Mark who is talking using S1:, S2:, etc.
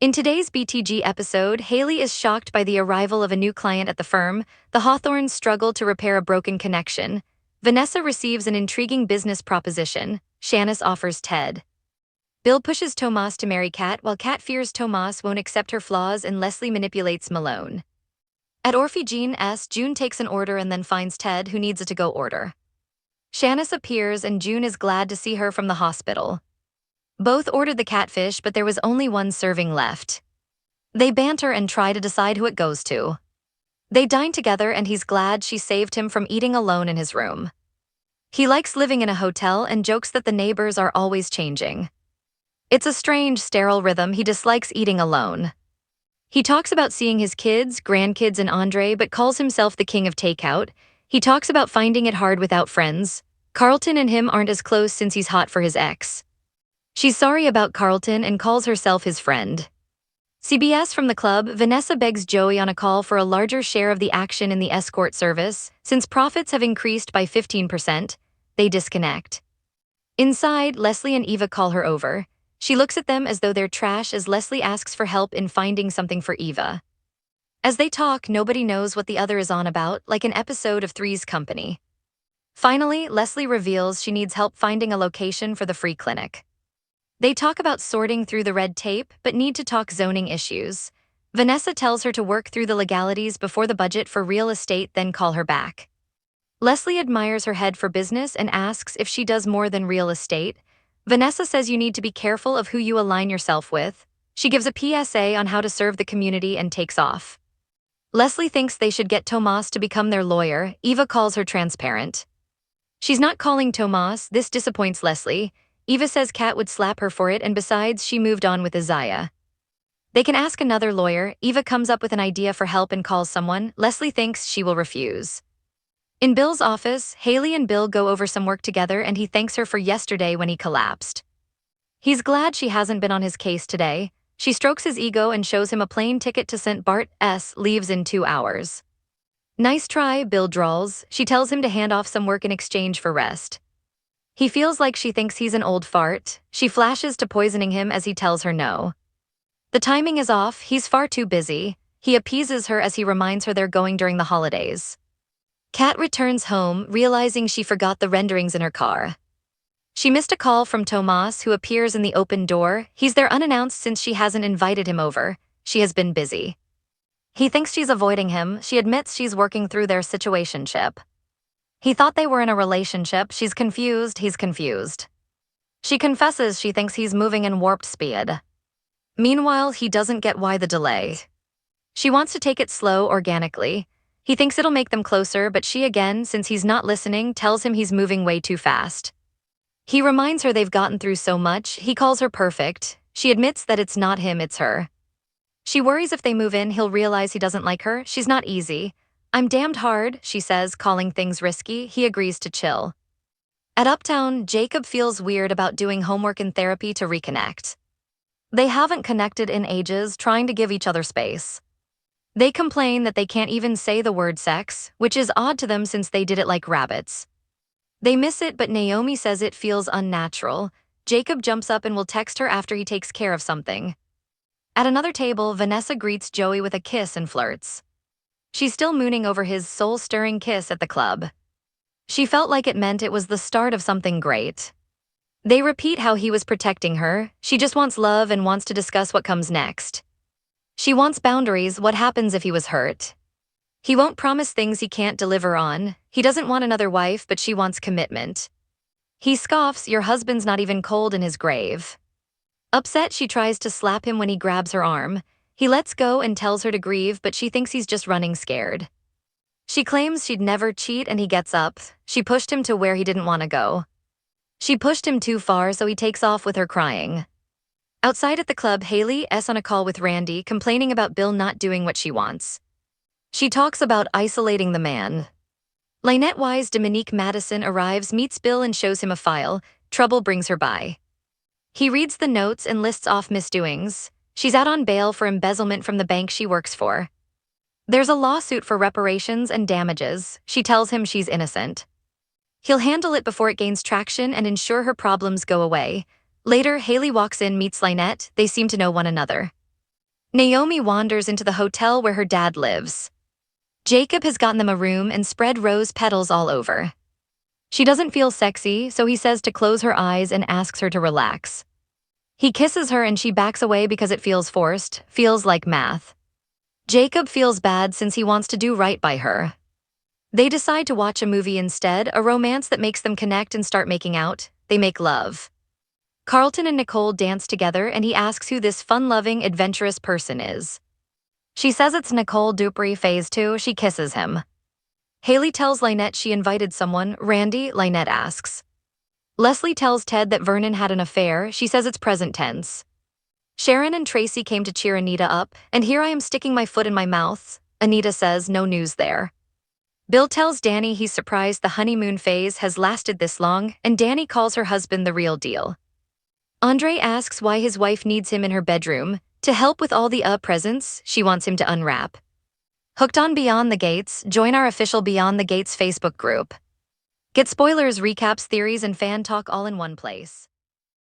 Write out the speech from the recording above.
S1: In today's BTG episode, Haley is shocked by the arrival of a new client at the firm. The Hawthorns struggle to repair a broken connection. Vanessa receives an intriguing business proposition. Shanice offers Ted. Bill pushes Tomas to marry Kat, while Kat fears Tomas won't accept her flaws, and Leslie manipulates Malone. At Orphe Jean's, June takes an order and then finds Ted, who needs a to-go order. Shanice appears and June is glad to see her from the hospital. Both ordered the catfish, but there was only one serving left. They banter and try to decide who it goes to. They dine together and he's glad she saved him from eating alone in his room. He likes living in a hotel and jokes that the neighbors are always changing. It's a strange, sterile rhythm. He dislikes eating alone. He talks about seeing his kids, grandkids, and Andre, but calls himself the king of takeout. He talks about finding it hard without friends. Carlton and him aren't as close since he's hot for his ex. She's sorry about Carlton and calls herself his friend. CBS from the club, Vanessa begs Joey on a call for a larger share of the action in the escort service. Since profits have increased by 15%, they disconnect. Inside, Leslie and Eva call her over. She looks at them as though they're trash as Leslie asks for help in finding something for Eva. As they talk, nobody knows what the other is on about, like an episode of Three's Company. Finally, Leslie reveals she needs help finding a location for the free clinic. They talk about sorting through the red tape, but need to talk zoning issues. Vanessa tells her to work through the legalities before the budget for real estate, then call her back. Leslie admires her head for business and asks if she does more than real estate. Vanessa says you need to be careful of who you align yourself with. She gives a PSA on how to serve the community and takes off. Leslie thinks they should get Tomas to become their lawyer. Eva calls her transparent. She's not calling Tomas. This disappoints Leslie. Eva says Kat would slap her for it, and besides, she moved on with Isaiah. They can ask another lawyer. Eva comes up with an idea for help and calls someone. Leslie thinks she will refuse. In Bill's office, Haley and Bill go over some work together and he thanks her for yesterday when he collapsed. He's glad she hasn't been on his case today. She strokes his ego and shows him a plane ticket to St. Bart's, leaves in 2 hours. Nice try, Bill drawls. She tells him to hand off some work in exchange for rest. He feels like she thinks he's an old fart. She flashes to poisoning him as he tells her no. The timing is off, he's far too busy. He appeases her as he reminds her they're going during the holidays. Kat returns home, realizing she forgot the renderings in her car. She missed a call from Tomas, who appears in the open door. He's there unannounced since she hasn't invited him over. She has been busy. He thinks she's avoiding him. She admits she's working through their situationship. He thought they were in a relationship. She's confused, he's confused. She confesses she thinks he's moving in warp speed. Meanwhile, he doesn't get why the delay. She wants to take it slow, organically. He thinks it'll make them closer, but she again, since he's not listening, tells him he's moving way too fast. He reminds her they've gotten through so much. He calls her perfect. She admits that it's not him, it's her. She worries if they move in, he'll realize he doesn't like her. She's not easy. I'm damned hard, she says, calling things risky. He agrees to chill. At Uptown, Jacob feels weird about doing homework and therapy to reconnect. They haven't connected in ages, trying to give each other space. They complain that they can't even say the word sex, which is odd to them since they did it like rabbits. They miss it, but Naomi says it feels unnatural. Jacob jumps up and will text her after he takes care of something. At another table, Vanessa greets Joey with a kiss and flirts. She's still mooning over his soul-stirring kiss at the club. She felt like it meant it was the start of something great. They repeat how he was protecting her. She just wants love and wants to discuss what comes next. She wants boundaries. What happens if he was hurt? He won't promise things he can't deliver on. He doesn't want another wife, but she wants commitment. He scoffs, your husband's not even cold in his grave. Upset, she tries to slap him when he grabs her arm. He lets go and tells her to grieve, but she thinks he's just running scared. She claims she'd never cheat and he gets up. She pushed him to where he didn't want to go. She pushed him too far, so he takes off with her crying. Outside at the club, Haley's on a call with Randy, complaining about Bill not doing what she wants. She talks about isolating the man. Lynette-wise Dominique Madison arrives, meets Bill and shows him a file. Trouble brings her by. He reads the notes and lists off misdoings. She's out on bail for embezzlement from the bank she works for. There's a lawsuit for reparations and damages. She tells him she's innocent. He'll handle it before it gains traction and ensure her problems go away. Later, Haley walks in, meets Lynette. They seem to know one another. Naomi wanders into the hotel where her dad lives. Jacob has gotten them a room and spread rose petals all over. She doesn't feel sexy, so he says to close her eyes and asks her to relax. He kisses her and she backs away because it feels forced, feels like math. Jacob feels bad since he wants to do right by her. They decide to watch a movie instead, a romance that makes them connect and start making out. They make love. Carlton and Nicole dance together and he asks who this fun-loving, adventurous person is. She says it's Nicole Dupree phase 2, she kisses him. Haley tells Lynette she invited someone, Randy, Lynette asks. Leslie tells Ted that Vernon had an affair, she says it's present tense. Sharon and Tracy came to cheer Anita up, and here I am sticking my foot in my mouth. Anita says no news there. Bill tells Danny he's surprised the honeymoon phase has lasted this long, and Danny calls her husband the real deal. Andre asks why his wife needs him in her bedroom. To help with all the presents, she wants him to unwrap. Hooked on Beyond the Gates, join our official Beyond the Gates Facebook group. Get spoilers, recaps, theories, and fan talk all in one place.